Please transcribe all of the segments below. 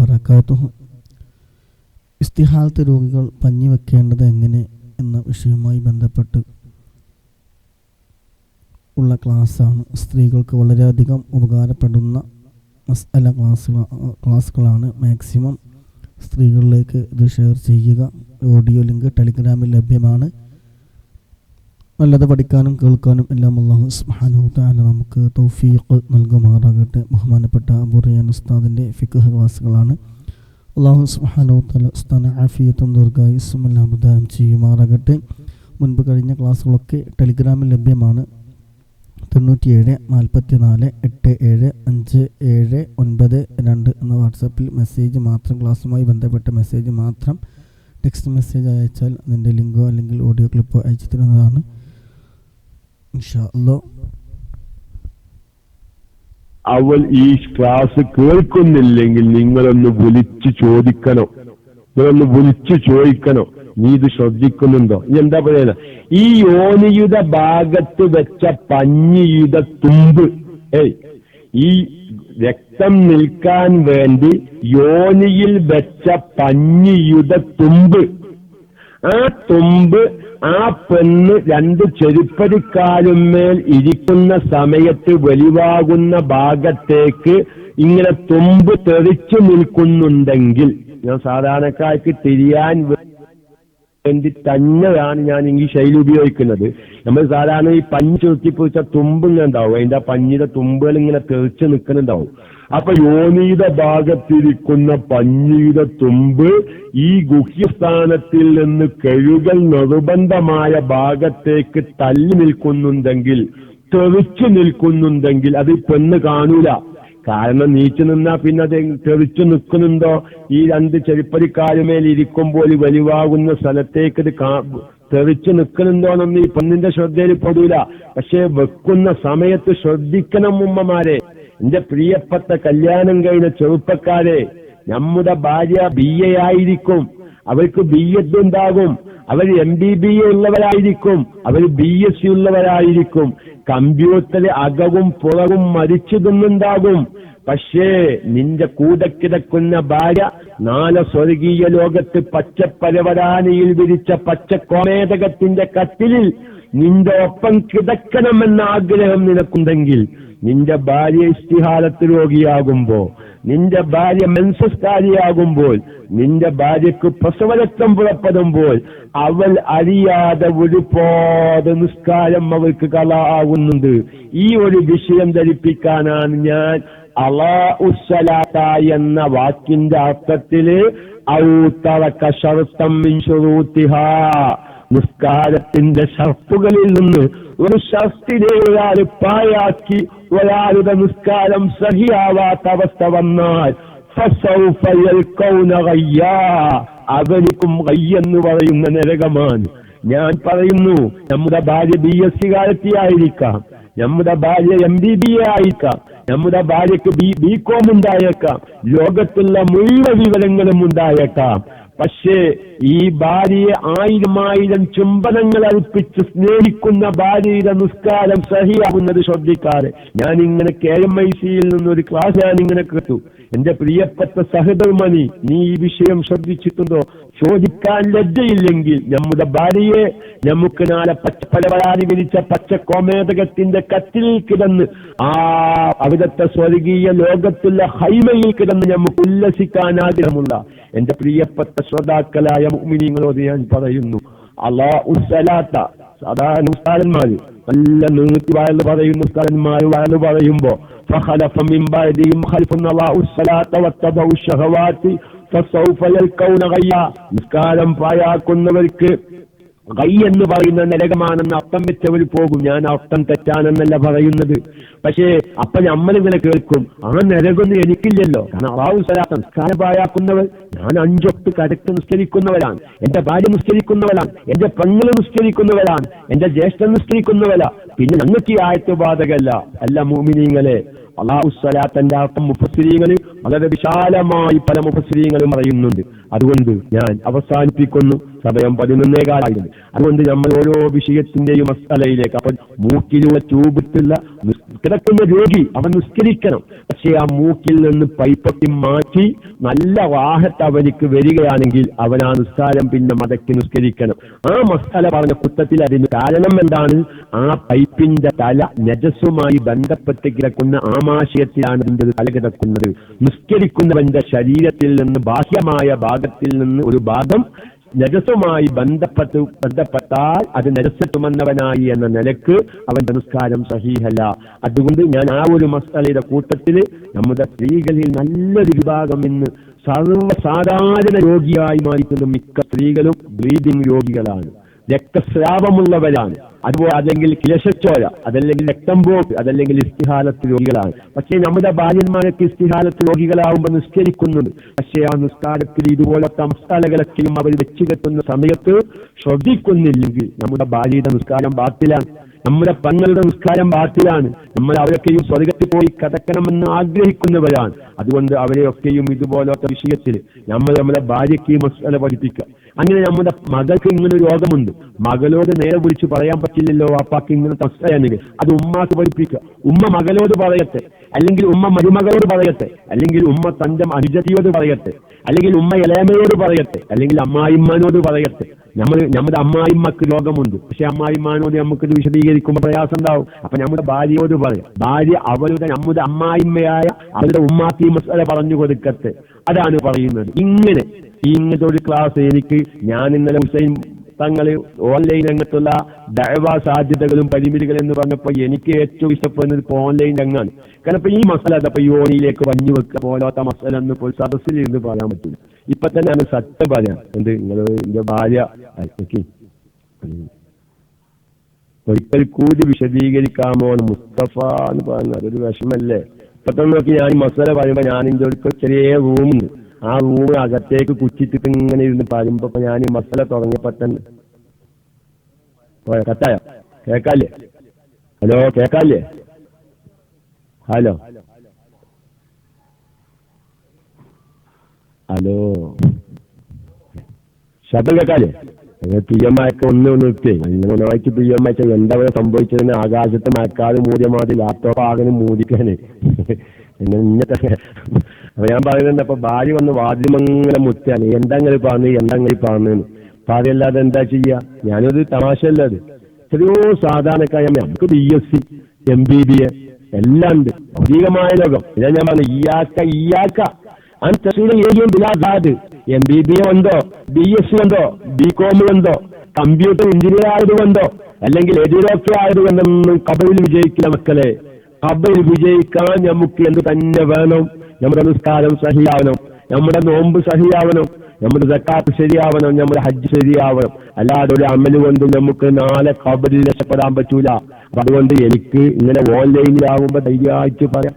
വബറകാതുഹു. ഇസ്തിഹാലത്ത് രോഗികൾ പഞ്ഞി വെക്കേണ്ടത് എങ്ങനെ എന്ന വിഷയവുമായി ബന്ധപ്പെട്ട് ഉള്ള ക്ലാസ്സാണ്. സ്ത്രീകൾക്ക് വളരെയധികം ഉപകാരപ്പെടുന്ന മസ്അല ക്ലാസ്സുകളാണ്. മാക്സിമം സ്ത്രീകളിലേക്ക് ഇത് ഷെയർ ചെയ്യുക. ഓഡിയോ ലിങ്ക് ടെലിഗ്രാമിൽ ലഭ്യമാണ്. നല്ലത് പഠിക്കാനും കേൾക്കാനും എല്ലാം അല്ലാഹു സുബ്ഹാനഹു വ തആല നമുക്ക് തൗഫീഖ് നൽകുമാറാകട്ടെ. ബഹുമാനപ്പെട്ട അബൂ റയ്യാൻ ഉസ്താദിൻ്റെ ഫിഖ് ക്ലാസ്സുകളാണ്. അല്ലാഹു സുബ്ഹാനഹു വ തആല ഉസ്താദിന് ആഫിയത്തും ദീർഘായുസ്സും എല്ലാം പ്രദാനം ചെയ്യുമാറാകട്ടെ. മുൻപ് കഴിഞ്ഞ ക്ലാസ്സുകളൊക്കെ ടെലിഗ്രാമിൽ ലഭ്യമാണ്. 97 44 87 5 7 9 2 എന്ന വാട്സാപ്പിൽ മെസ്സേജ് മാത്രം, ക്ലാസ്സുമായി ബന്ധപ്പെട്ട മെസ്സേജ് മാത്രം ടെക്സ്റ്റ് മെസ്സേജ് അയച്ചാൽ അതിൻ്റെ ലിങ്കോ അല്ലെങ്കിൽ ഓഡിയോ ക്ലിപ്പോ അയച്ചു തരുന്നതാണ് ഇൻഷാ അല്ലാഹ്. അവൾ ഈ ക്ലാസ് കേൾക്കുന്നില്ലെങ്കിൽ നിങ്ങളൊന്ന് വിളിച്ചു ചോദിക്കണോ, നീ ഇത് ശ്രദ്ധിക്കുന്നുണ്ടോ? ഇനി എന്താ പറയുക, ഈ യോനിയുടെ ഭാഗത്ത് വെച്ച പഞ്ഞിയുടെ തുമ്പ്, ഈ രക്തം നിൽക്കാൻ വേണ്ടി യോനിയിൽ വെച്ച പഞ്ഞിയുടെ തുമ്പ്, ആ തുമ്പ് ആ പെണ്ണ് 2 ചെരുപ്പടിക്കാലുമേൽ ഇരിക്കുന്ന സമയത്ത് വെളിവാകുന്ന ഭാഗത്തേക്ക് ഇങ്ങനെ തുമ്പ് തെറിച്ചു നിൽക്കുന്നുണ്ടെങ്കിൽ, ഞാൻ സാധാരണക്കാർക്ക് തിരിയാൻ വേണ്ടി തന്നെയാണ് ഞാൻ ഈ ശൈലി ഉപയോഗിക്കുന്നത്. നമ്മൾ സാധാരണ ഈ പഞ്ഞി ചുരുട്ടിപ്പൊഴിച്ച തുമ്പ് ഇങ്ങനെ ഉണ്ടാവും, അതിന്റെ പഞ്ഞിയുടെ തുമ്പുകൾ ഇങ്ങനെ തെറിച്ച് നിൽക്കുന്നുണ്ടാവും. അപ്പൊ യോനിയുടെ ഭാഗത്തിരിക്കുന്ന പഞ്ഞിയുടെ തുമ്പ് ഈ ഗുഹ്യസ്ഥാനത്തിൽ നിന്ന് കഴുകൽ നിർബന്ധമായ ഭാഗത്തേക്ക് തള്ളി നിൽക്കുന്നുണ്ടെങ്കിൽ, തെറിച്ചു നിൽക്കുന്നുണ്ടെങ്കിൽ അത് പെണ്ണ് കാണൂല. കാരണം നീച്ചു നിന്നാ പിന്നെ അത് തെറിച്ചു നിൽക്കുന്നുണ്ടോ, ഈ 2 ചെരുപ്പടിക്കാലുമേൽ ഇരിക്കുമ്പോൾ വെളിവാകുന്ന സ്ഥലത്തേക്ക് ഇത് തെറിച്ചു നിൽക്കുന്നുണ്ടോന്നൊന്നും ഈ പെണ്ണിന്റെ ശ്രദ്ധയിൽ പെടൂല. പക്ഷെ വെക്കുന്ന സമയത്ത് ശ്രദ്ധിക്കണം ഉമ്മമാരെ, എന്റെ പ്രിയപ്പെട്ട കല്യാണം കഴിഞ്ഞ ചെറുപ്പക്കാരെ. നമ്മുടെ ഭാര്യ BA ആയിരിക്കും, അവർക്ക് BEd ഉണ്ടാകും, അവർ MBBA ഉള്ളവരായിരിക്കും, അവർ BSc ഉള്ളവരായിരിക്കും, കമ്പ്യൂട്ടർ അകവും പുറകും മരിച്ചു തിന്നുണ്ടാകും. പക്ഷേ നിന്റെ കൂടെ കിടക്കുന്ന ഭാര്യ 4 സ്വർഗീയ ലോകത്ത് പച്ചപ്പരവരാനിയിൽ വിരിച്ച പച്ചക്കോമേതകത്തിന്റെ കട്ടിലിൽ നിന്റെ ഒപ്പം കിടക്കണമെന്ന ആഗ്രഹം നിനക്കുണ്ടെങ്കിൽ, നിന്റെ ഭാര്യ ഇസ്തിഹാലത്ത് രോഗിയാകുമ്പോ, നിന്റെ ഭാര്യ മെൻസസ്കാരിയാകുമ്പോൾ, നിന്റെ ഭാര്യക്ക് പ്രസവരക്തം പുറപ്പെടുമ്പോൾ അവൾ അറിയാതെ ഒരുപാട് നിസ്കാരം അവൾക്ക് കള ആകുന്നുണ്ട്. ഈ ഒരു വിഷയം ധരിപ്പിക്കാനാണ് ഞാൻ അളാഉസ്സലാത്ത എന്ന വാക്കിന്റെ അർത്ഥത്തില് ഔതറക ശർത്തം മിൻ ശുറൂതിഹാ, നിസ്കാരത്തിന്റെ ഷർത്തുകളിൽ നിന്ന് ഒരു ഷർത്തിനെ ഒരാൾ പായാക്കി ഒരാളുടെ നിസ്കാരം സഹിയാവാത്ത അവസ്ഥ വന്നാൽ ഫസൗഫ യൽഖൗന ഗയ്യാ, അവനിക്കും ഗയ്യെന്ന് പറയുന്ന നരകമാണ്. ഞാൻ പറയുന്നു, നമ്മുടെ ഭാര്യ BSc കാലത്തിയായിരിക്കാം, നമ്മുടെ ഭാര്യ MBBA ആയിരിക്കാം, നമ്മുടെ ഭാര്യക്ക് BCom ഉണ്ടായേക്കാം, ലോകത്തുള്ള മുഴുവൻ വിവരങ്ങളും ഉണ്ടായേക്കാം. പക്ഷേ ഈ ഭാര്യയെ 1000 ചുംബനങ്ങൾ അർപ്പിച്ച് സ്നേഹിക്കുന്ന ഭാര്യയുടെ നിസ്കാരം സഹിയാകുന്നത് ശ്രദ്ധിക്കാതെ, ഞാനിങ്ങനെ KMIC-യിൽ നിന്നൊരു ക്ലാസ് ഞാനിങ്ങനെ കേട്ടു. എന്റെ പ്രിയപ്പെട്ട സഹധർമ്മണി, നീ ഈ വിഷയം ശ്രദ്ധിച്ചിട്ടുണ്ടോ? ചോദിക്കാൻ ലജ്ജയില്ലെങ്കിൽ നമ്മുടെ ഭാര്യയെ നമുക്ക് നാളെ പലവരാനി വിരിച്ച പച്ചക്കോമേതകത്തിന്റെ കത്തിലിൽ കിടന്ന് അവിടുത്തെ സ്വർഗീയ ലോകത്തുള്ള ഹൈമയിൽ കിടന്ന് നമുക്ക് ഉല്ലസിക്കാൻ ആഗ്രഹമുള്ള എന്റെ പ്രിയപ്പെട്ട ശ്രോതാക്കളായ മുഅ്മിനീങ്ങളോട് ഞാൻ പറയുന്നു, അല്ലാഹുസ്സലാത്ത സാധാരണ ഉസ്താദന്മാര് നല്ല നീട്ടി വയല് പറയുന്ന ഉസ്താദന്മാര് വയല് പറയുമ്പോ ഫഖലഫ മിൻ ബഅദിഹിം ഖൽഫുൻ അല്ലാഹുസ്സലാത്ത വത്തബഉ ശഹവാതി ഫസൗഫ യൽഖൗന ഗയ്യാ, നിസ്കാരം പായാക്കുന്നവർക്ക് ഗൈ എന്ന് പറയുന്ന നരകമാണെന്ന് അർത്ഥം വെച്ചവർ പോകും. ഞാൻ അർത്ഥം തെറ്റാണെന്നല്ല പറയുന്നത്. പക്ഷേ അപ്പൊ നമ്മളിങ്ങനെ കേൾക്കും, ആ നരകൊന്നും എനിക്കില്ലല്ലോ. കാരണം അല്ലാഹു സ്വലാത്ത് നിസ്കാരം പാഴാക്കുന്നവർ, ഞാൻ 5 വക്ത് കടക്ക് നിസ്കരിക്കുന്നവരാണ്, എന്റെ ഭാര്യ നിസ്കരിക്കുന്നവരാണ്, എന്റെ പെങ്ങള് നിസ്കരിക്കുന്നവരാണ്, എന്റെ ജ്യേഷ്ഠൻ നിസ്കരിക്കുന്നവരാ, പിന്നെ ഞങ്ങൾക്ക് ഈ ആയത്ത് ബാധകല്ല. അല്ല മുഅ്മിനീങ്ങളെ, അല്ലാഹുസ്സലാത്തിന്റെ അർത്ഥം മുഫസ്സിരീങ്ങൾ വളരെ വിശാലമായി പല മുഫസ്സിരീങ്ങളും പറയുന്നുണ്ട്. അതുകൊണ്ട് ഞാൻ അവസാനിപ്പിക്കുന്നു. സമയം 11:15. അതുകൊണ്ട് നമ്മൾ ഓരോ വിഷയത്തിന്റെയും മസ്അലയിലേക്ക്, അപ്പൊ മൂക്കിലുള്ള ട്യൂബിട്ടുള്ള കിടക്കുന്ന രോഗി അവൻ നിസ്കരിക്കണം. പക്ഷെ ആ മൂക്കിൽ നിന്ന് പൈപ്പൊട്ടി മാറ്റി നല്ല വാഹത്ത് അവനിക്ക് വരികയാണെങ്കിൽ അവൻ ആ നിസ്കാരം പിന്നെ മടക്കി നിസ്കരിക്കണം. ആ മസാല പറഞ്ഞ കുത്തത്തിൽ അതിന് കാരണം എന്താണ്? ആ പൈപ്പിന്റെ തല നജസുമായി ബന്ധപ്പെട്ട് കിടക്കുന്ന ആമാശയത്തിലാണ് ഇതിന്റെ തല കിടക്കുന്നത്. നിസ്കരിക്കുന്നവന്റെ ശരീരത്തിൽ നിന്ന് ബാഹ്യമായ ഭാഗത്തിൽ നിന്ന് ഒരു ഭാഗം നജസുമായി ബന്ധപ്പെട്ടാൽ അത് നജസത്തുമെന്നവനായി എന്ന നിലക്ക് അവന്റെ നിസ്കാരം സഹീഹല്ല. അതുകൊണ്ട് ഞാൻ ആ ഒരു മസാലയുടെ കൂട്ടത്തിൽ നമ്മുടെ സ്ത്രീകളിൽ നല്ലൊരു വിഭാഗം ഇന്ന് സർവ്വസാധാരണ രോഗിയായി മാറിക്കുന്ന മിക്ക സ്ത്രീകളും ബ്ലീഡിംഗ് രോഗികളാണ്, രക്തസ്രാവമുള്ളവരാണ്, അതുപോലെ അല്ലെങ്കിൽ കിലശച്ചോര, അതല്ലെങ്കിൽ രക്തം പോക്ക്, അതല്ലെങ്കിൽ ഇസ്തിഹാലത്ത് രോഗികളാണ്. പക്ഷേ നമ്മുടെ ഭാര്യന്മാരൊക്കെ ഇസ്തിഹാലത്ത് രോഗികളാവുമ്പോൾ നിസ്കരിക്കുന്നുണ്ട്. പക്ഷേ ആ നിസ്കാരത്തിൽ ഇതുപോലത്തെ മസാലകളൊക്കെയും അവർ വെച്ച് കെട്ടുന്ന സമയത്ത് ശ്രദ്ധിക്കുന്നില്ലെങ്കിൽ നമ്മുടെ ഭാര്യയുടെ നിസ്കാരം ബാത്തിലാണ്, നമ്മുടെ പെങ്ങളുടെ നിസ്കാരം ബാത്തിലാണ്. നമ്മൾ അവരൊക്കെയും സ്വർഗത്തിൽ പോയി കടക്കണമെന്ന് ആഗ്രഹിക്കുന്നവരാണ്. അതുകൊണ്ട് അവരെയൊക്കെയും ഇതുപോലത്തെ വിഷയത്തിൽ നമ്മുടെ ഭാര്യയ്ക്ക് ഈ മസാല പഠിപ്പിക്കുക. അങ്ങനെ നമ്മുടെ മകൾക്ക് ഇങ്ങനെ രോഗമുണ്ട്, മകളോട് നേരെ വിളിച്ച് പറയാൻ പറ്റില്ലല്ലോ വാപ്പാക്ക് ഇങ്ങനെ തസ്സയാണെങ്കിൽ അത് ഉമ്മാക്ക് പഠിപ്പിക്കുക. ഉമ്മ മകളോട് പറയട്ടെ, അല്ലെങ്കിൽ ഉമ്മ മരുമകളോട് പറയട്ടെ, അല്ലെങ്കിൽ ഉമ്മ തന്റെ അനുജത്തിയോട് പറയട്ടെ, അല്ലെങ്കിൽ ഉമ്മ ഇളയമയോട് പറയട്ടെ, അല്ലെങ്കിൽ അമ്മായിമ്മാനോട് പറയട്ടെ. നമ്മുടെ അമ്മായിമ്മക്ക് രോഗമുണ്ട്, പക്ഷെ അമ്മായിമ്മാനോട് നമുക്കിത് വിശദീകരിക്കുമ്പോൾ പ്രയാസം ഉണ്ടാവും. അപ്പൊ നമ്മുടെ ഭാര്യയോട് പറയാം, ഭാര്യ നമ്മുടെ അമ്മായിമ്മയായ അവരുടെ ഉമ്മാക്ക് ഈ മസാല പറഞ്ഞു കൊടുക്കട്ടെ. അതാണ് പറയുന്നത്. ഇങ്ങനത്തെ ഒരു ക്ലാസ് ഞാൻ ഇന്നലെ ഹുസൈൻ തങ്ങള് ഓൺലൈൻ രംഗത്തുള്ള ദഅവ സാധ്യതകളും പരിമിതികളും എന്ന് പറഞ്ഞപ്പോൾ എനിക്ക് ഏറ്റവും ഇഷ്ടപ്പെടുന്നത് ഇപ്പോൾ ഓൺലൈൻ രംഗമാണ്. കാരണം ഇപ്പൊ ഈ മസാല അതപ്പോ യോനിയിലേക്ക് വഞ്ഞു വെക്കുക പോലാത്ത മസാല ഒന്നും ഇപ്പോൾ സദസ്സിൽ ഇരുന്ന് പറയാൻ പറ്റില്ല. ഇപ്പൊ തന്നെ ആണ് സത്യം പറയാം. നിങ്ങൾ എന്റെ ഭാര്യ ഒരിക്കൽ കൂടി വിശദീകരിക്കാമോ മുസ്തഫ എന്ന് പറഞ്ഞ അതൊരു വിഷമല്ലേ? ഇപ്പൊ തന്നെ നോക്കി ഞാൻ മസാല പറയുമ്പോ ഞാൻ എന്റെ ഒരു ചെറിയ റൂമുണ്ട്, ആ റൂം അകത്തേക്ക് കുച്ചിട്ടിട്ട് ഇങ്ങനെ ഇരുന്ന് പറയുമ്പോ ഞാൻ ഈ മസാല തുടങ്ങിയപ്പോ തന്നെ കത്തായ കേക്കാല്ലേ? ഹലോ കേക്കാല്ലേ? ഹലോ ഹലോ ശബ്ദം കേക്കാല്ലേ? പി എം അയക്ക ഒന്ന് നിർത്തി അങ്ങനെ ഒന്നായിട്ട് പി എം അയച്ച എന്താ സംഭവിച്ചതിന് ആകാശത്ത് മഴക്കാട് മൂടിയ മാതിരി ലാപ്ടോപ്പ് ആകെ മൂടിക്കാന് ഇന്നത്തെ. അപ്പൊ ഞാൻ പറയുന്നുണ്ട്, അപ്പൊ ഭാര്യ വന്ന് വാദ്യമങ്ങനെ മുറ്റാണ്, എന്തെങ്കിലും പറഞ്ഞെന്ന് ഭാര്യയല്ലാതെ എന്താ ചെയ്യാ? ഞാനൊരു തമാശയല്ല, അത് എത്രയോ സാധാരണക്കായ നമുക്ക് BSc MBBA എല്ലാം ഉണ്ട്, ഭൗതികമായ ലോകം. ഇതാ ഞാൻ പറഞ്ഞു ഇയാക്ക MBBA ഉണ്ടോ, BSc ഉണ്ടോ, BCom ഉണ്ടോ, കമ്പ്യൂട്ടർ എഞ്ചിനീയർ ആയതുകൊണ്ടോ, അല്ലെങ്കിൽ എഡ്യൂറോപ്പി ആയതുകൊണ്ടൊന്നും കബയിൽ വിജയിക്കില്ല മക്കളെ. കബയിൽ വിജയിക്കാൻ നമുക്ക് എന്ത് തന്നെ വേണം? നമ്മുടെ നിസ്കാരം സഹിയാവണം, നമ്മുടെ നോമ്പ് സഹിയാവണം, നമ്മുടെ സക്കാത്ത് ശരിയാവണം, നമ്മുടെ ഹജ്ജ് ശരിയാവണം. അല്ലാതെ ഒരു അമല് കൊണ്ട് നമുക്ക് നാളെ കബറിൽ രക്ഷപ്പെടാൻ പറ്റൂല. അപ്പൊ അതുകൊണ്ട് എനിക്ക് ഇങ്ങനെ ഓൺലൈനിലാവുമ്പോ ധൈര്യമായിട്ട് പറയാം,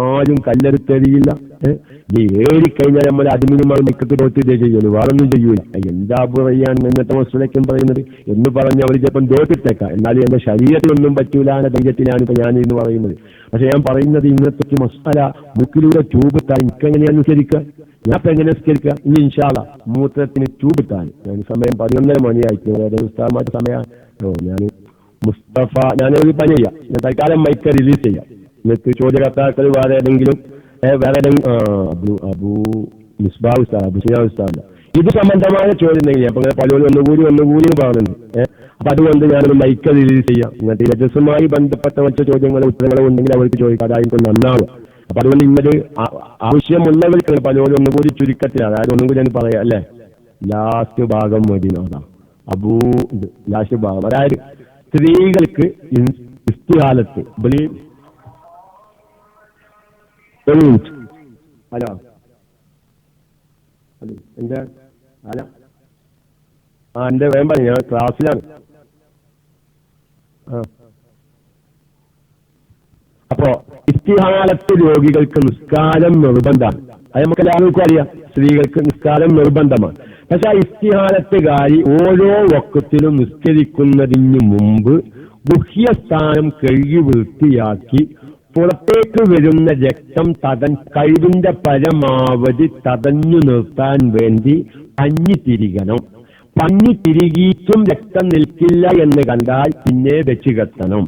ആരും കല്ലെടുത്തെറിയില്ല. നീ ഏറിക്കഴിഞ്ഞാൽ നമ്മൾ അടിമിനുമായി നിക്കത്ത് തോറ്റിട്ടേ ചെയ്യുള്ളൂ, വേറൊന്നും ചെയ്യൂല. എന്താ പറയാൻ ഇന്നത്തെ മസ്ലക്കും പറയുന്നത് എന്ന് പറഞ്ഞ് അവർ ചിലപ്പം തോറ്റിട്ടേക്കാം, എന്നാലും എന്റെ ശരീരത്തിനൊന്നും പറ്റൂല എന്ന ധൈര്യത്തിലാണ് ഇപ്പൊ ഞാൻ ഇന്ന് പറയുന്നത്. പക്ഷെ ഞാൻ പറയുന്നത് ഇന്നത്തെ മസാല മുക്കിലൂടെ ട്യൂബിട്ടാൻ എനിക്കെങ്ങനെയാണ് അനുസരിക്കുക? ഞാൻ ഇപ്പൊ എങ്ങനെ നിസ്കരിക്കുക? ഇനി ഇൻഷാ അല്ലാഹ് മൂത്രത്തിന് ട്യൂബിട്ടാൻ ഞാൻ സമയം 11 മണിയായിട്ട് ഉസ്താദ് സമയമാണോ? ഞാൻ മുസ്തഫ ഞാനൊരു പണി ചെയ്യാം, ഞാൻ തൽക്കാലം മൈക്ക് റിലീസ് ചെയ്യാം. എന്നിട്ട് ചോദ്യകർത്താക്കൾ വേറെ ഏതെങ്കിലും അബു മിസ്ബാ ഉസ്താദ്, അബു സിനാ ഉസ്താദ് ഇത് സംബന്ധമായ ചോദ്യം ഉണ്ടെങ്കിൽ അപ്പൊ പലരും ഒന്നുകൂടി പറയുന്നുണ്ട്. അപ്പൊ അതുകൊണ്ട് ഞാനൊരു മൈക്ക് റിലീസ് ചെയ്യാം. ഇങ്ങനത്തെ രജസുമായി ബന്ധപ്പെട്ട മറ്റു ചോദ്യങ്ങളും ഉത്തരങ്ങളും ഉണ്ടെങ്കിൽ അവർക്ക് ചോദിക്കാം, അതായിരിക്കും നന്നാവുക. അപ്പൊ അതുകൊണ്ട് ഇങ്ങനെ ആവശ്യമുള്ളവർക്ക് പലരും ഒന്നുകൂടി ചുരുക്കത്തിൽ, അതായത് ഒന്നും കൂടി ഞാൻ പറയാം അല്ലെ, ലാസ്റ്റ് ഭാഗം മതി. ലാസ്റ്റ് ഭാഗം, അതായത് സ്ത്രീകൾക്ക് ഇസ്തിഹാലത്ത് ഹലോ എന്റെ ഹലോ എന്റെ വേണ്ട, ഞാൻ ക്ലാസ്സിലാണ്. അപ്പോ ഇസ്തിഹാലത്ത് രോഗികൾക്ക് നിസ്കാരം നിർബന്ധമാണ്. അത് നമുക്ക് എല്ലാവർക്കും അറിയാം, സ്ത്രീകൾക്ക് നിസ്കാരം നിർബന്ധമാണ്. പക്ഷെ ആ ഇസ്തിഹാലത്തുകാരി ഓരോ വക്കത്തിലും നിസ്കരിക്കുന്നതിന് മുമ്പ് ഗുഹ്യസ്ഥാനം കഴുകി വൃത്തിയാക്കി പുറത്തേക്ക് വരുന്ന രക്തം കഴിവിന്റെ പരമാവധി തടഞ്ഞു നിർത്താൻ വേണ്ടി പഞ്ഞി തിരികണം. പഞ്ഞി തിരികിയിട്ടും രക്തം നിൽക്കില്ല എന്ന് കണ്ടാൽ പിന്നെ വെച്ച് കെട്ടണം.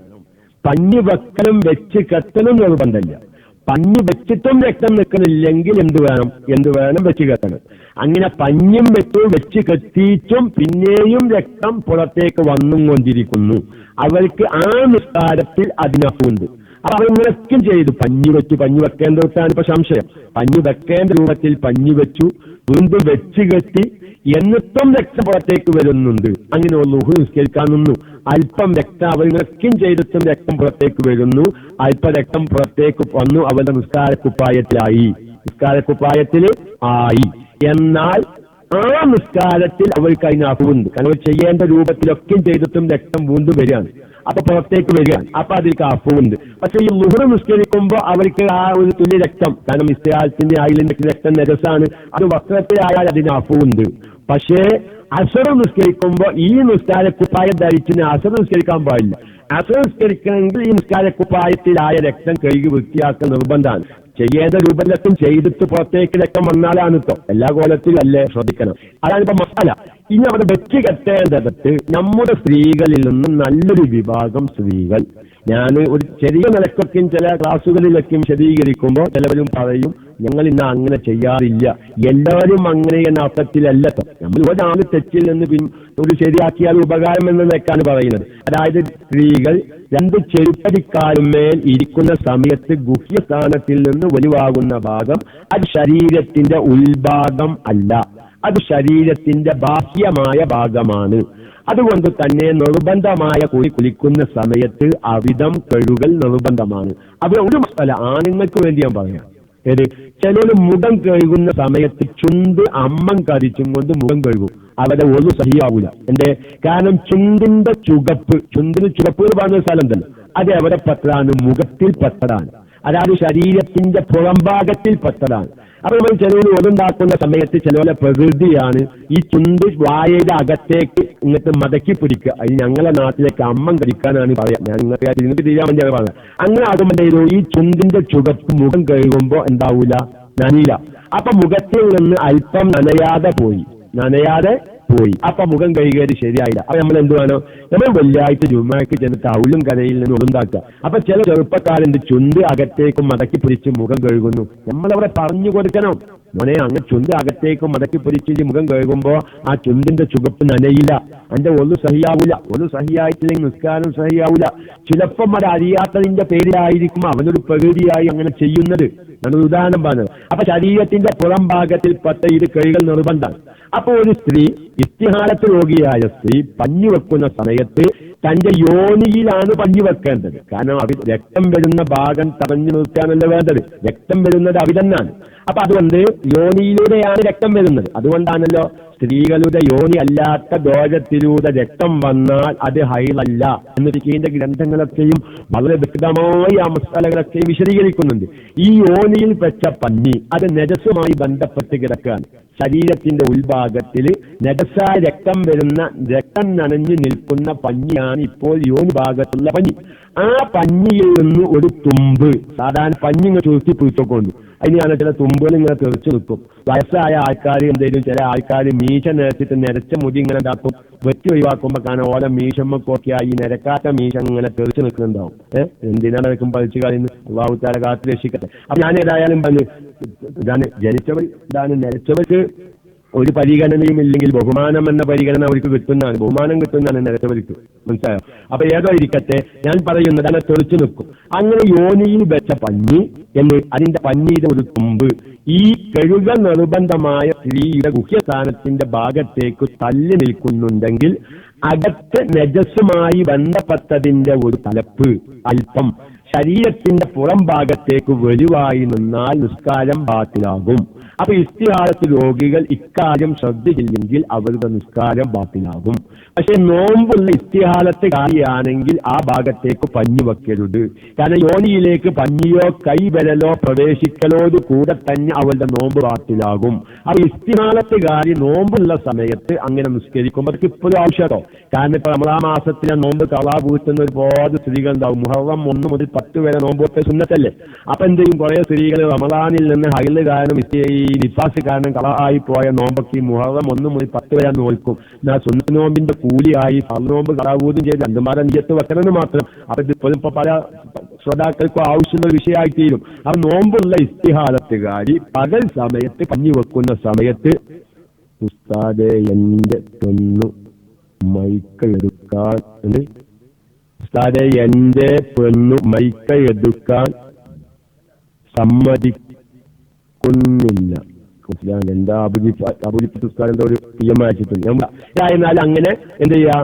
പഞ്ഞി വെക്കലും വെച്ച് കെട്ടലും നിർബന്ധമില്ല. പഞ്ഞി വെച്ചിട്ടും രക്തം നിൽക്കണില്ലെങ്കിൽ എന്ത് വേണം? വെച്ച് കെട്ടണം. അങ്ങനെ പഞ്ഞും വെച്ച് കെട്ടിയിട്ടും പിന്നെയും രക്തം പുറത്തേക്ക് വന്നും കൊണ്ടിരിക്കുന്നു, അവർക്ക് ആ നിസ്കാരത്തിൽ അതിനഫുണ്ട്. അപ്പൊ അവരിങ്ങനെയൊക്കെ ചെയ്തു. പഞ്ഞി വെക്കേണ്ട ദിവസമാണ് ഇപ്പൊ സംശയം. പഞ്ഞി വെക്കേണ്ട രൂപത്തിൽ പഞ്ഞി വെച്ചു, വീണ്ടും വെച്ച് കെട്ടി, എന്നിട്ടും രക്തം പുറത്തേക്ക് വരുന്നുണ്ട്. അങ്ങനെ ളുഹ്ർ നിസ്കരിക്കാൻ നിന്നു. അല്പം രക്തം അവരിങ്ങനെയൊക്കെ ചെയ്തിട്ടും രക്തം പുറത്തേക്ക് വരുന്നു. അല്പം രക്തം പുറത്തേക്ക് വന്നു, അവരുടെ നിസ്കാരക്കുപ്പായത്തിൽ ആയി. എന്നാൽ ആ നിസ്കാരത്തിൽ അവർക്ക് അതിന് അഫുണ്ട്. കാരണം അവർ ചെയ്യേണ്ട രൂപത്തിലൊക്കെ ചെയ്തിട്ടും രക്തം വീണ്ടും വരികയാണ്, അപ്പൊ പുറത്തേക്ക് വരികയാണ്. അപ്പൊ അതിലേക്ക് അഫുണ്ട്. പക്ഷെ ഈ ളുഹ്ർ നിസ്കരിക്കുമ്പോൾ അവർക്ക് ആ ഒരു തുല്യ രക്തം, കാരണം ഇസ്തിഹാലത്തിന്റെ ആയിലിന്റെ രക്തം നജസാണ്, അത് വസ്ത്രത്തിലായാൽ അതിന് അഫുണ്ട്. പക്ഷേ അസർ നിസ്കരിക്കുമ്പോൾ ഈ നിസ്കാരക്കുപ്പായം ധരിച്ചിന് അസർ നിസ്കരിക്കാൻ പാടില്ല. അസർ നിസ്കരിക്കണമെങ്കിൽ ഈ നിസ്കാരക്കുപ്പായത്തിലായ രക്തം കഴുകി വൃത്തിയാക്കൽ നിർബന്ധമാണ്. ചെയ്യേണ്ട രൂപത്തിലൊക്കെ ചെയ്തിട്ട് പുറത്തേക്ക് രക്തം വന്നാലാണ് കേട്ടോ, എല്ലാ കോലത്തിലും അല്ലേ, ശ്രദ്ധിക്കണം. അതാണ് ഇപ്പൊ മസാല. ഇനി അവിടെ വെച്ച് കെട്ടേണ്ടത് നമ്മുടെ സ്ത്രീകളിൽ നിന്നും നല്ലൊരു വിഭാഗം സ്ത്രീകൾ, ഞാൻ ഒരു ചെറിയ നിലക്കൊക്കെയും ചില ക്ലാസ്സുകളിലൊക്കെയും വിശദീകരിക്കുമ്പോൾ ചിലവരും പറയും ഞങ്ങൾ ഇന്ന് അങ്ങനെ ചെയ്യാറില്ല. എല്ലാവരും അങ്ങനെ എന്ന അർത്ഥത്തിലല്ല. നമ്മൾ ഒരാൾ തെറ്റിൽ നിന്ന് ഒരു ശരിയാക്കിയാൽ ഉപകാരം എന്ന് നിൽക്കാണ് പറയുന്നത്. അതായത് സ്ത്രീകൾ 2 ചെരുപ്പടിക്കാലുമേൽ ഇരിക്കുന്ന സമയത്ത് ഗുഹ്യസ്ഥാനത്തിൽ നിന്ന് ഒഴിവാകുന്ന ഭാഗം അത് ശരീരത്തിന്റെ ഉൾഭാഗം അല്ല, അത് ശരീരത്തിന്റെ ബാഹ്യമായ ഭാഗമാണ്. അതുകൊണ്ട് തന്നെ നിർബന്ധമായ കുളിക്കുന്ന സമയത്ത് അവിധം കഴുകൽ നിർബന്ധമാണ്. അത് ഒരു മസല ആണുങ്ങൾക്ക് വേണ്ടി ഞാൻ പറയാം. ചിലര് മുഖം കഴുകുന്ന സമയത്ത് ചുണ്ട് അമ്മം കടിച്ചും കൊണ്ട് മുഖം കഴുകും, അവരെ ഒരു സഹിയാവൂല. കാരണം ചുണ്ടിന്റെ ചുണ്ടിന് ചുവപ്പ് പറഞ്ഞ സ്ഥലം തന്നെ അത് എവിടെ പെട്ടതാണ്? മുഖത്തിൽ പെട്ടതാണ്, അതായത് ശരീരത്തിന്റെ പുറംഭാഗത്തിൽ പെട്ടതാണ്. അപ്പൊ നമ്മൾ ചിലവര് ഒതുണ്ടാക്കുന്ന സമയത്ത് ചിലവരെ പ്രകൃതിയാണ് ഈ ചുണ്ട് വായയുടെ അകത്തേക്ക് ഇങ്ങനത്തെ മടക്കി പിടിക്കുക. അത് ഞങ്ങളുടെ നാട്ടിലേക്ക് അമ്മം കടിക്കാനാണ് പറയാം. ഞാൻ നിങ്ങൾക്ക് തീരാൻ വേണ്ടിയാണ് പറയാം. അങ്ങനെ ആകുമ്പോൾ ഈ ചുണ്ടിന്റെ ചുവപ്പ് മുഖം കഴുകുമ്പോ എന്താവൂല? നനയില്ല. അപ്പൊ മുഖത്തിൽ നിന്ന് അല്പം നനയാതെ പോയി. അപ്പൊ മുഖം കഴുകിയത് ശരിയായില്ല. അപ്പൊ നമ്മൾ എന്ത് വേണം? നമ്മൾ വെള്ളിയാഴ്ച ജുമാക്ക് ചെന്നിട്ട് അവലും കരയിൽ നിന്ന് ഒതുണ്ടാക്കുക. അപ്പൊ ചില ചെറുപ്പക്കാരന്റെ ചുണ്ട് അകത്തേക്കും മടക്കി പിടിച്ച് മുഖം കഴുകുന്നു. നമ്മളവിടെ പറഞ്ഞു കൊടുക്കണം, മോനെ അങ്ങനെ ചുണ്ട് അകത്തേക്കും മടക്കി പിടിച്ച് മുഖം കഴുകുമ്പോ ആ ചുണ്ടിന്റെ ചുവപ്പ് നനയില്ല, അതിന്റെ ഒന്നും സഹിയാവൂല. ഒന്നും സഹിയായിട്ടില്ലെങ്കിൽ നിസ്കാരം സഹിയാവൂല. ചിലപ്പം അത് അറിയാത്തതിന്റെ പേരിലായിരിക്കും അവനൊരു പ്രകൃതിയായി അങ്ങനെ ചെയ്യുന്നത്. ഞാനൊരു ഉദാഹരണം പറഞ്ഞത്. അപ്പൊ ശരീരത്തിന്റെ പുറം ഭാഗത്തിൽ പെട്ട ഇത് കഴുകൽ നിർബന്ധമാണ്. അപ്പൊ ഒരു സ്ത്രീ, ഇസ്തിഹാലത്ത് രോഗിയായ സ്ത്രീ പഞ്ഞു വെക്കുന്ന സമയത്ത് തന്റെ യോനിയിലാണ് പഞ്ഞു വെക്കേണ്ടത്. കാരണം രക്തം വരുന്ന ഭാഗം തടഞ്ഞു നിർത്താനല്ല വേണ്ടത്, രക്തം വരുന്നത് അവിതന്നാണ്. അപ്പൊ അതുകൊണ്ട് യോനിയിലൂടെയാണ് രക്തം വരുന്നത്. അതുകൊണ്ടാണല്ലോ സ്ത്രീകളുടെ യോനി അല്ലാത്ത ദോഷത്തിലൂടെ രക്തം വന്നാൽ അത് ഹൈളല്ല എന്ന് ഫിഖിന്റെ ഗ്രന്ഥങ്ങളൊക്കെയും വളരെ വ്യക്തമായി ആ മസാലകളൊക്കെയും വിശദീകരിക്കുന്നുണ്ട്. ഈ യോനിയിൽ വെച്ച പഞ്ഞി അത് നജസുമായി ബന്ധപ്പെട്ട് കിടക്കുകയാണ്. ശരീരത്തിന്റെ ഉൾഭാഗത്തിൽ നജസായ രക്തം നനഞ്ഞു നിൽക്കുന്ന പഞ്ഞിയാണ് ഇപ്പോൾ യോനി ഭാഗത്തുള്ള പഞ്ഞി. ആ പഞ്ഞിയിൽ നിന്ന് ഒരു തുമ്പ്, സാധാരണ പഞ്ഞിങ്ങ് ചുരുത്തി പിടിച്ചോക്കൊണ്ടു, അതിനാണ് ചില തുമ്പുകൾ ഇങ്ങനെ തെറിച്ചു നിൽക്കും. വയസ്സായ ആൾക്കാർ എന്തെങ്കിലും, ചില ആൾക്കാർ മീശ നിരച്ചിട്ട് നിരച്ച മുടി ഇങ്ങനെ ഉണ്ടാക്കും, വെറ്റി ഒഴിവാക്കുമ്പോ കാണാൻ ഓരോ മീശമ്മക്കൊക്കെ ഈ നിരക്കാത്ത മീശ ഇങ്ങനെ തെറിച്ചു നിൽക്കുന്നുണ്ടാവും. എന്തിനാണ് വെക്കും പഴിച്ചു കളയുന്നത്? അള്ളാഹു തആല കാത്തു രക്ഷിക്കട്ടെ. അപ്പൊ ഞാൻ ഏതായാലും പറഞ്ഞു, നിരച്ചവർക്ക് ഒരു പരിഗണനയും ഇല്ലെങ്കിൽ ബഹുമാനം എന്ന പരിഗണന അവർക്ക് കിട്ടുന്നതാണ്, ബഹുമാനം കിട്ടുന്നതാണ് നിരച്ചവർക്ക്. മനസ്സിലായോ? അപ്പൊ ഏതോ ഇരിക്കട്ടെ, ഞാൻ പറയുന്നത് അതിനെ തെളിച്ചു നിൽക്കും. അങ്ങനെ യോനിയിൽ വെച്ച പഞ്ഞി അതിന്റെ പഞ്ഞിയുടെ ഒരു തുമ്പ് ഈ കഴുകൽ നിർബന്ധമായ സ്ത്രീയുടെ ഗുഹ്യസ്ഥാനത്തിന്റെ ഭാഗത്തേക്ക് തള്ളി നിൽക്കുന്നുണ്ടെങ്കിൽ അകത്ത് നജസുമായി ബന്ധപ്പെട്ടതിന്റെ ഒരു തലപ്പ് അല്പം ശരീരത്തിന്റെ പുറം ഭാഗത്തേക്ക് വെളിവായി നിന്നാൽ നിസ്കാരം ബാത്തിലാകും. അപ്പൊ ഇസ്തിഹാലത്ത് രോഗികൾ ഇക്കാര്യം ശ്രദ്ധിച്ചില്ലെങ്കിൽ അവരുടെ നിസ്കാരം ബാത്തിലാകും. പക്ഷെ നോമ്പുള്ള ഇസ്തിഹാലത്ത് കാര്യമാണെങ്കിൽ ആ ഭാഗത്തേക്ക് പഞ്ഞി വെക്കരുത്. കാരണം യോനിയിലേക്ക് പഞ്ഞിയോ കൈവിരലോ പ്രവേശിക്കലോട് കൂടെ തന്നെ അവരുടെ നോമ്പ് ബാത്തിലാകും. അപ്പൊ ഇസ്തിഹാലത്ത് കാര്യം നോമ്പുള്ള സമയത്ത് അങ്ങനെ നിസ്കരിക്കുമ്പോൾ അതൊക്കെ ഇപ്പോഴും ആവശ്യമോ? കാരണം ഇപ്പൊ റമളാൻ മാസത്തിലെ നോമ്പ് കളാ വീട്ടുന്ന ഒരുപാട് സ്ത്രീകൾ ഉണ്ടാവും. മുഹറം 1 മുതൽ 10 വരെ നോമ്പ് ഒക്കെ സുന്നത്തല്ലേ. അപ്പൊ എന്തെയും കുറെ സ്ത്രീകൾ റമദാനിൽ നിന്ന് ഹൈല് കാരണം ഈ നിഫാസ് കാരണം കളായി പോയ നോമ്പൊക്കെ മുഹറം 1 മുതൽ 10 വരെ നോൽക്കും. എന്നാൽ സുന്നത്ത് നോമ്പിന്റെ കൂലിയായി ഫർള് നോമ്പ് കളാവൂതും ചെയ്ത് 2 മാസം നിയ്യത്ത് വെക്കണമെന്ന് മാത്രം. അപ്പൊ ഇതിപ്പോ പല ശ്രോതാക്കൾക്കും ആവശ്യമുള്ള വിഷയമായി തീരും. ആ നോമ്പുള്ള ഇസ്തിഹാദത്തുകാരി പകൽ സമയത്ത് കഞ്ഞി വെക്കുന്ന സമയത്ത് ഉസ്താദെ എന്റെ പെണ്ണു മൈക്ക എടുക്കാൻ ഉസ്താദെ എന്റെ പെണ്ണു മൈക്ക എടുക്കാൻ സമ്മതിക്കുന്നില്ല. എന്താ അബുലിപ്പത്ത് ഉസ്താദ് എന്തോ ഒരു പിഎം അയച്ചിട്ടുണ്ട്. എന്നാൽ അങ്ങനെ എന്ത് ചെയ്യാ,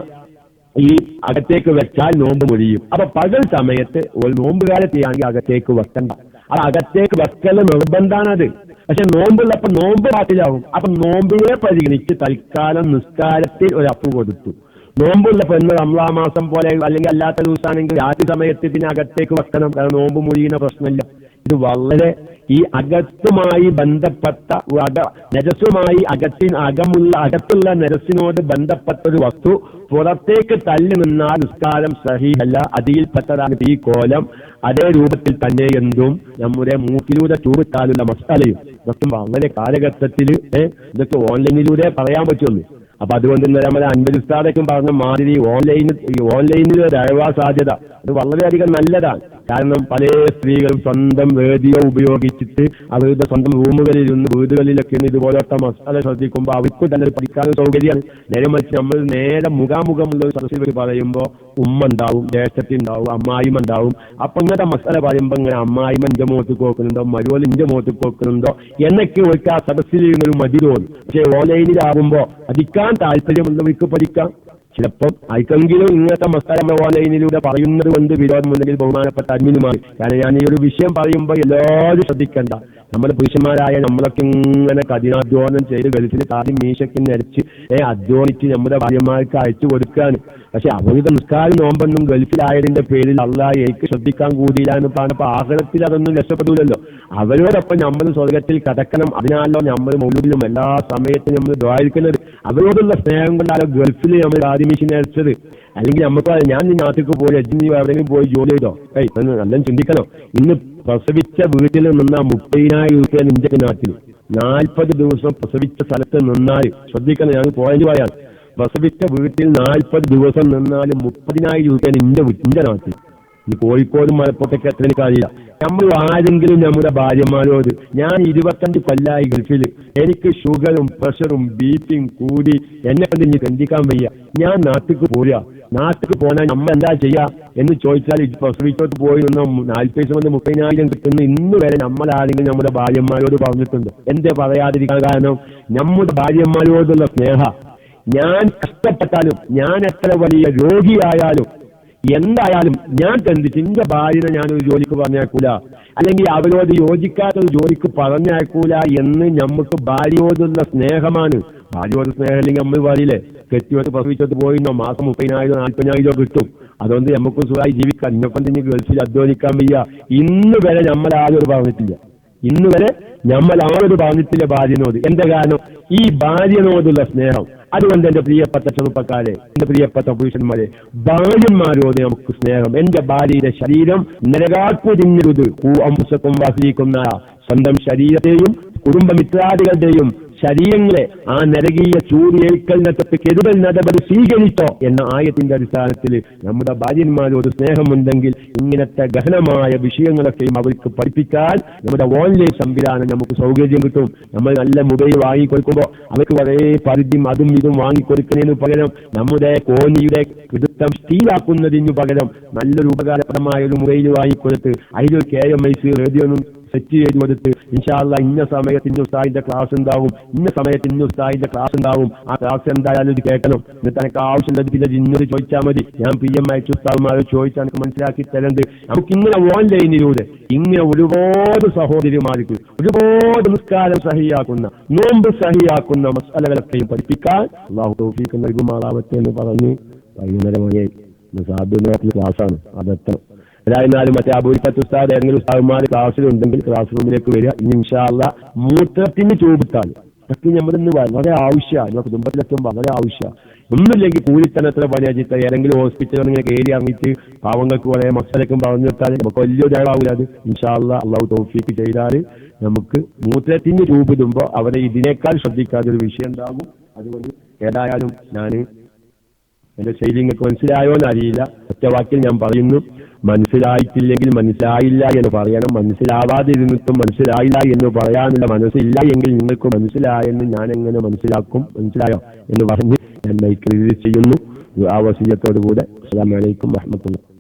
ഈ അകത്തേക്ക് വെച്ചാൽ നോമ്പ് മുഴിയും. അപ്പൊ പകൽ സമയത്ത് ഒരു നോമ്പുകാലത്തെയാണെങ്കിൽ അകത്തേക്ക് വെക്കണ്ട. അത് അകത്തേക്ക് വെക്കൽ നിർബന്ധാണത്. പക്ഷെ നോമ്പുള്ളപ്പോ നോമ്പ് പാട്ടിലാവും. അപ്പൊ നോമ്പിനെ പരിഗണിച്ച് തൽക്കാലം നിസ്കാരത്തിൽ ഒരു അപ്പ് കൊടുത്തു. നോമ്പുള്ള പെണ്ണ് റംളാൻ മാസം പോലെ അല്ലെങ്കിൽ അല്ലാത്ത ദിവസമാണെങ്കിൽ രാത്രി സമയത്ത് പിന്നെ അകത്തേക്ക് വെക്കണം. കാരണം നോമ്പ് മുഴിയുന്ന പ്രശ്നമില്ല. ഇത് വളരെ ഈ അകത്തുമായി ബന്ധപ്പെട്ട നജസുമായി അകത്തുള്ള നജസിനോട് ബന്ധപ്പെട്ട ഒരു വസ്തു പുറത്തേക്ക് തള്ളി നിന്നാൽ നിസ്കാരം സഹീഹല്ല. അതിൽപ്പെട്ടതാണ് ഈ കോലം. അതേ രൂപത്തിൽ തന്നെ എന്തും നമ്മുടെ മൂക്കിലൂടെ ചൂറിട്ടാലുള്ള മസാലയും ഇതൊക്കെ വളരെ കാലഘട്ടത്തിൽ ഇതൊക്കെ ഓൺലൈനിലൂടെ പറയാൻ പറ്റുള്ളൂ. അപ്പൊ അതുകൊണ്ട് നമ്മുടെ അൻപത് ഉസ്താദൊക്കെ പറഞ്ഞ മാതിരി ഓൺലൈനിൽ ദഅവാ സാധ്യത അത് വളരെയധികം നല്ലതാണ്. കാരണം പല സ്ത്രീകളും സ്വന്തം റേഡിയോ ഉപയോഗിച്ചിട്ട് അവരുടെ സ്വന്തം റൂമുകളിലിരുന്ന് വീടുകളിലൊക്കെ ഇതുപോലത്തെ മസാല ശ്രദ്ധിക്കുമ്പോൾ അവർക്ക് തന്നെ പഠിക്കാനും സൗകര്യമാണ്. നേരെ മറിച്ച് നമ്മൾ നേരെ മുഖാമുഖമുള്ള ഒരു സദസ്സിൽ പറയുമ്പോൾ ഉമ്മ ഉണ്ടാവും, ജ്യേഷ്ഠത്തി ഉണ്ടാവും, അമ്മായിമ ഉണ്ടാവും. അപ്പൊ ഇങ്ങനത്തെ മസാല പറയുമ്പോൾ ഇങ്ങനെ അമ്മായിമ ഇന്റെ മുഖത്ത് നോക്കുന്നുണ്ടോ, മരുവൽ ഇന്റെ മുഖത്ത് നോക്കുന്നുണ്ടോ എന്നൊക്കെ ഒരിക്കൽ ആ സദസ്സിൽ ഇരുന്നൊരു മതി തോന്നും. പക്ഷെ ഓൺലൈനിലാകുമ്പോ അധികം താല്പര്യമുള്ളവർക്ക് പഠിക്കാം. ചിലപ്പം ആർക്കെങ്കിലും ഇങ്ങനത്തെ മസാല ഓൺലൈനിലൂടെ പറയുന്നത് കൊണ്ട് വിരോധമുണ്ടെങ്കിൽ ബഹുമാനപ്പെട്ട അഡ്മിനുമായി. കാരണം ഞാൻ ഈ ഒരു വിഷയം പറയുമ്പോൾ എല്ലാവരും ശ്രദ്ധിക്കണ്ട. നമ്മുടെ പുരുഷന്മാരായ നമ്മളൊക്കെ ഇങ്ങനെ കഠിനാധ്വാനം ചെയ്ത് ഗൾഫിൽ കാര്യം മീശയ്ക്ക് നിരച്ച് അധ്വാനിച്ച് നമ്മുടെ ഭാര്യമാർക്ക് അയച്ചു കൊടുക്കുകയാണ്. പക്ഷെ അവരുടെ നിസ്കാരം നോമ്പൊന്നും ഗൾഫിലായതിന്റെ പേരിൽ അള്ളാഹ് എനിക്ക് ശ്രദ്ധിക്കാൻ കൂടിയില്ല എന്ന് പറഞ്ഞപ്പോൾ ആഖിറത്തിൽ അതൊന്നും രക്ഷപ്പെടൂലല്ലോ. അവരോടൊപ്പം നമ്മൾ സ്വർഗത്തിൽ കടക്കണം. അതിനാലോ നമ്മൾ മൗലൂദിലും എല്ലാ സമയത്തും നമ്മൾ ദ്വാരിക്കുന്നത്. അവരോടുള്ള സ്നേഹം കൊണ്ടാലോ ഗൾഫിൽ നമ്മൾ ആദ്യമീശി നരച്ചത്. അല്ലെങ്കിൽ നമുക്ക് ഞാൻ നാട്ടിലേക്ക് പോയി നീ എവിടെയെങ്കിലും പോയി ജോലി ചെയ്തോ? നല്ല ചിന്തിക്കണം. ഇന്ന് പ്രസവിച്ച വീട്ടിൽ നിന്ന 30,000 രൂപ ഇന്ത്യക്ക് നാട്ടിൽ 40 ദിവസം പ്രസവിച്ച സ്ഥലത്ത് നിന്നാൽ ശ്രദ്ധിക്കണം. ഞാൻ പോയിന്റ് പറയാം. പ്രസവിച്ച വീട്ടിൽ 40 ദിവസം നിന്നാൽ 30,000 രൂപ ഇന്ത്യ നാട്ടിൽ. ഈ കോഴിക്കോടും മലപ്പുറത്തൊക്കെ എത്ര എനിക്കറിയില്ല. നമ്മൾ ആരെങ്കിലും നമ്മുടെ ഭാര്യമാരോട് ഞാൻ 25 കൊല്ലായി ഗൾഫിൽ, എനിക്ക് ഷുഗറും പ്രഷറും ബിപിയും കൂടി എന്നെ കൊണ്ട് ഇനി കണ്ടിക്കാൻ വയ്യ, ഞാൻ നാട്ടിക്ക് പോരുക, നാട്ടിക്ക് പോന്നാൽ നമ്മൾ എന്താ ചെയ്യാ എന്ന് ചോദിച്ചാൽ ഇത് പ്രസവിച്ചോട്ട് പോയി നിന്ന് 40 ദിവസം കൊണ്ട് 30,000 കിട്ടുന്ന ഇന്ന് വരെ നമ്മൾ ആരെങ്കിലും നമ്മുടെ ഭാര്യമാരോട് പറഞ്ഞിട്ടുണ്ട്? എന്തേ പറയാതിരിക്കാൻ കാരണം? നമ്മുടെ ഭാര്യമാരോടുള്ള സ്നേഹ. ഞാൻ കഷ്ടപ്പെട്ടാലും, ഞാൻ എത്ര വലിയ രോഗിയായാലും, എന്തായാലും ഞാൻ കണ്ടിട്ട് എന്റെ ഭാര്യനെ ഞാനൊരു ജോലിക്ക് പറഞ്ഞേക്കൂല, അല്ലെങ്കിൽ അവരോട് യോജിക്കാത്തൊരു ജോലിക്ക് പറഞ്ഞേക്കൂല എന്ന് നമുക്ക് ഭാര്യയോടുള്ള സ്നേഹമാണ്. ഭാര്യയോട് സ്നേഹം അല്ലെങ്കിൽ നമ്മൾ പറയില്ലേ, കെട്ടിയോട്ട് പ്രസവിച്ചോട്ട് പോയിന്നോ മാസം 30,000 40,000 കിട്ടും, അതുകൊണ്ട് നമുക്ക് സുഖമായി ജീവിക്കാം, ഇന്നെക്കൊണ്ട് ഇനി ഗൾഫിൽ അധ്വാനിക്കാൻ വയ്യ. ഇന്ന് വരെ നമ്മൾ ആരോട് പറഞ്ഞിട്ടില്ല. ഇന്ന് വരെ നമ്മൾ ആരോട് പറഞ്ഞിട്ടില്ല ഭാര്യനോട്. എന്റെ കാരണം ഈ ഭാര്യനോടുള്ള സ്നേഹം. അതുകൊണ്ട് എന്റെ പ്രിയപ്പെട്ട ചെറുപ്പക്കാരെ, എന്റെ പ്രിയപ്പെട്ട പുരുഷന്മാരെ, ഭാര്യന്മാരോട് നമുക്ക് സ്നേഹം. എന്റെ ഭാര്യയുടെ ശരീരം നരകാക്കു തിന്നരുത്. അംശക്കും വാസിക്കുന്ന സ്വന്തം ശരീരത്തെയും കുടുംബമിത്രാദികളുടെയും ശരീരങ്ങളെ ആ നരകീയ ചൂടിയേൽക്കലിനകത്ത് കെടുതൽ നടപടി സ്വീകരിച്ചോ എന്ന ആയത്തിന്റെ അടിസ്ഥാനത്തിൽ നമ്മുടെ ഭാര്യന്മാരോട് സ്നേഹമുണ്ടെങ്കിൽ ഇങ്ങനത്തെ ഗഹനമായ വിഷയങ്ങളൊക്കെയും അവർക്ക് പഠിപ്പിക്കാൻ നമ്മുടെ ഓൺലൈൻ സംവിധാനം നമുക്ക് സൗകര്യം കിട്ടും. നമ്മൾ നല്ല മൊബൈൽ വാങ്ങിക്കൊടുക്കുമ്പോൾ അവർക്ക് വളരെ പരിധിയും അതും ഇതും വാങ്ങിക്കൊടുക്കുന്നതിന് പകരം നമ്മുടെ കോന്നിയുടെ പിടുത്തം സ്റ്റീലാക്കുന്നതിനു പകരം നല്ലൊരു ഉപകാരപ്രദമായ ഒരു മൊബൈൽ വാങ്ങിക്കൊടുത്ത് അതിലൊരു KMIC റേഡിയോ സെറ്റ് ചെയ്ത് കൊടുത്ത് ഇൻഷാ അല്ലാഹ് ഇന്ന സമയത്ത് ഇന്ന ഉസ്താദിന്റെ ക്ലാസ് ഉണ്ടാവും, ഇന്ന സമയത്ത് ഇന്ന ഉസ്താദിന്റെ ക്ലാസ് ഉണ്ടാവും, ആ ക്ലാസ് എന്തായാലും ഇത് കേൾക്കണം, എന്നിട്ട് എനിക്ക് ആവശ്യമുള്ളത് പിന്നെ ഇന്നത് ചോദിച്ചാൽ മതി, ഞാൻ PM അയച്ചു ഉസ്താദ്മാരെ ചോദിച്ചാൽ എനിക്ക് മനസ്സിലാക്കി തരണ്ട്. നമുക്ക് ഇങ്ങനെ ഓൺലൈനിലൂടെ ഇങ്ങനെ ഒരുപാട് സഹോദരിമാർക്ക് ഒരുപാട് നിസ്കാരം സഹിയാക്കുന്ന, നോമ്പ് സഹിയാക്കുന്ന മസാലകളൊക്കെയും പഠിപ്പിക്കാൻ അല്ലാഹു തൗഫീഖ് നൽകുമാറാവട്ടെ എന്ന് പറഞ്ഞ് വൈകുന്നേരമായി സാധ്യതയായിട്ടുള്ള ക്ലാസ്സാണ് അതെത്തണം. ഏതായിരുന്നാലും മറ്റേ അബൂലിഫത്ത് ഉസ്താദ് ഏതെങ്കിലും ഉസ്താദ്മാർ ക്ലാസ്സിലുണ്ടെങ്കിൽ ക്ലാസ് റൂമിലേക്ക് വരിക. ഇൻഷാ അല്ലാഹ് മൂത്രത്തിന് ചൂപിട്ടാൽ അതൊക്കെ നമ്മളിന്ന് വളരെ ആവശ്യമാണ്. നമ്മുടെ കുടുംബത്തിലെത്തുമ്പോൾ വളരെ ആവശ്യമാണ്. ഒന്നുമില്ലെങ്കിൽ കൂലിത്തനത്ര പണിയാച്ചിട്ട ഏതെങ്കിലും ഹോസ്പിറ്റലിൽ ഇങ്ങനെ കയറി ഇറങ്ങിയിട്ട് പാവങ്ങൾക്ക് കുറേ മക്കളൊക്കെ പറഞ്ഞു നിർത്താൻ നമുക്ക് വലിയ ഉദാഹരണമാവില്ല. അത് ഇൻഷാ അല്ലാഹ് അള്ളാഹു തൗഫീക്ക് ചെയ്താൽ നമുക്ക് മൂത്രത്തിന് രൂപയിടുമ്പോൾ അവരെ ഇതിനേക്കാൾ ശ്രദ്ധിക്കാതെ ഒരു വിഷയം ഉണ്ടാകും. അതുകൊണ്ട് ഏതായാലും ഞാൻ എന്റെ ശൈലി നിങ്ങൾക്ക് മനസ്സിലായോ എന്നറിയില്ല. ഒറ്റ വാക്കിൽ ഞാൻ പറയുന്നു, മനസ്സിലായിട്ടില്ലെങ്കിൽ മനസ്സിലായില്ല എന്ന് പറയണം. മനസ്സിലാവാതിരുന്നിട്ടും മനസ്സിലായില്ല എന്ന് പറയാനുള്ള മനസ്സില്ല എങ്കിൽ നിങ്ങൾക്ക് മനസ്സിലായെന്ന് ഞാൻ എങ്ങനെ മനസ്സിലാക്കും? മനസ്സിലായോ എന്ന് പറഞ്ഞ് ഞാൻ മൈക്ക് റിലീസ് ചെയ്യുന്നു. ആ വസിയത്തോടുകൂടെ അസ്സലാമു അലൈക്കും വറഹ്മത്തുള്ളാഹി.